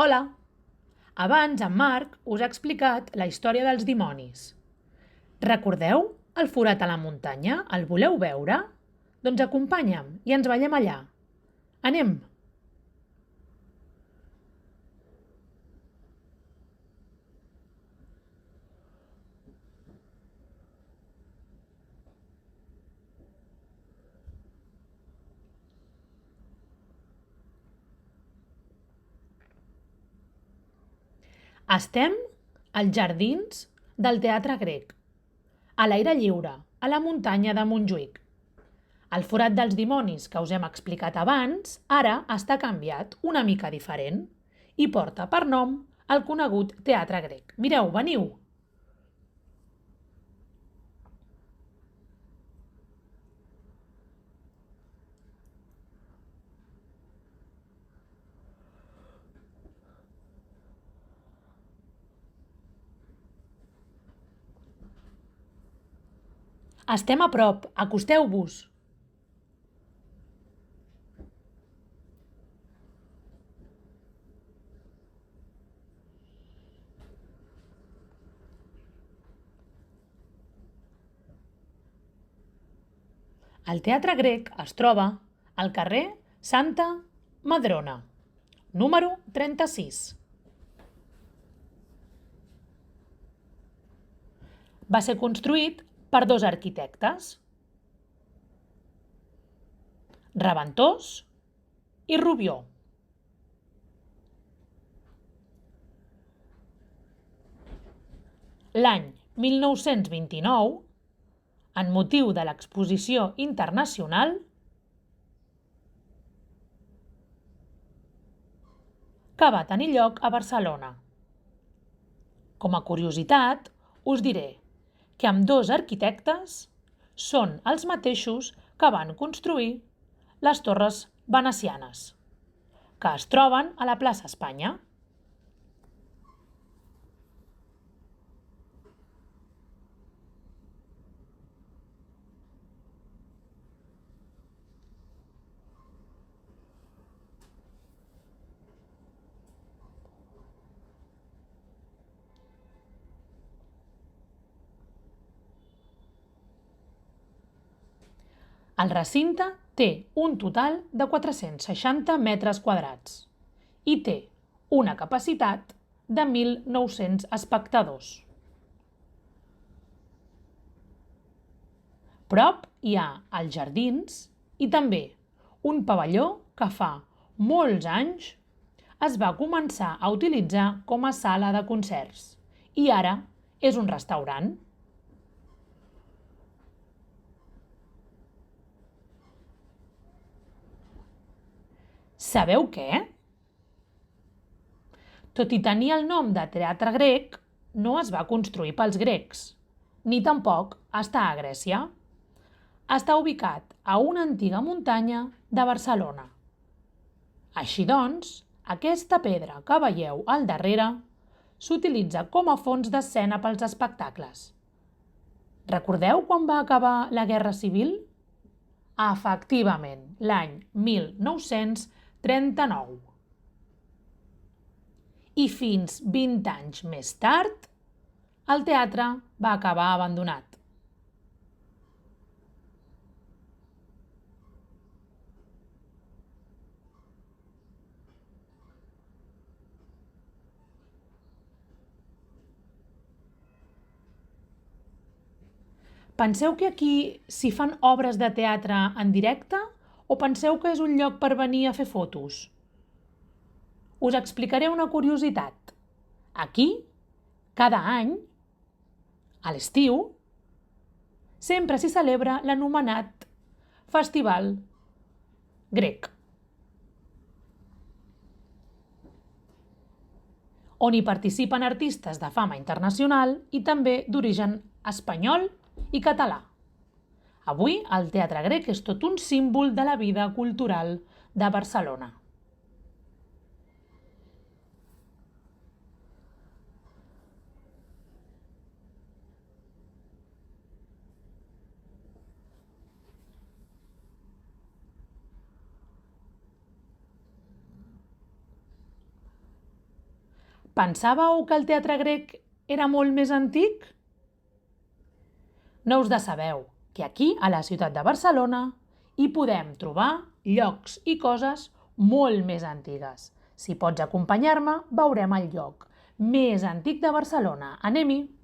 Hola! Abans en Marc us ha explicat la història dels dimonis. Recordeu el forat a la muntanya? El voleu veure? Doncs acompanya'm i ens veiem allà. Anem! Estem als jardins del Teatre Grec, a l'aire lliure, a la muntanya de Montjuïc. El forat dels dimonis que us hem explicat abans, ara està canviat una mica diferent i porta per nom el conegut Teatre Grec. Mireu, veniu! Estem a prop, acosteu-vos! El Teatre Grec es troba al carrer Santa Madrona, número 36. Va ser construït per dos arquitectes, Raventós i Rubió. L'any 1929, en motiu de l'Exposició Internacional, que va tenir lloc a Barcelona. Com a curiositat, us diré que ambdós arquitectes són els mateixos que van construir les torres venecianes, que es troben a la plaça Espanya. El recinte té un total de 460 metres quadrats i té una capacitat de 1.900 espectadors. Prop hi ha els jardins i també un pavelló que fa molts anys es va començar a utilitzar com a sala de concerts i ara és un restaurant. Sabeu què? Tot i tenir el nom de Teatre Grec, no es va construir pels grecs, ni tampoc està a Grècia. Està ubicat a una antiga muntanya de Barcelona. Així doncs, aquesta pedra que veieu al darrere s'utilitza com a fons d'escena pels espectacles. Recordeu quan va acabar la Guerra Civil? Efectivament, l'any 1939. I fins 20 anys més tard, el teatre va acabar abandonat. Penseu que aquí s'hi fan obres de teatre en directe o penseu que és un lloc per venir a fer fotos? Us explicaré una curiositat. Aquí, cada any, a l'estiu, sempre s'hi celebra l'anomenat Festival Grec, on hi participen artistes de fama internacional i també d'origen espanyol i català. Avui el Teatre Grec és tot un símbol de la vida cultural de Barcelona. Pensàveu que el teatre grec era molt més antic? No us decebeu, que aquí, a la ciutat de Barcelona, hi podem trobar llocs i coses molt més antigues. Si pots acompanyar-me, veurem el lloc més antic de Barcelona. Anem-hi!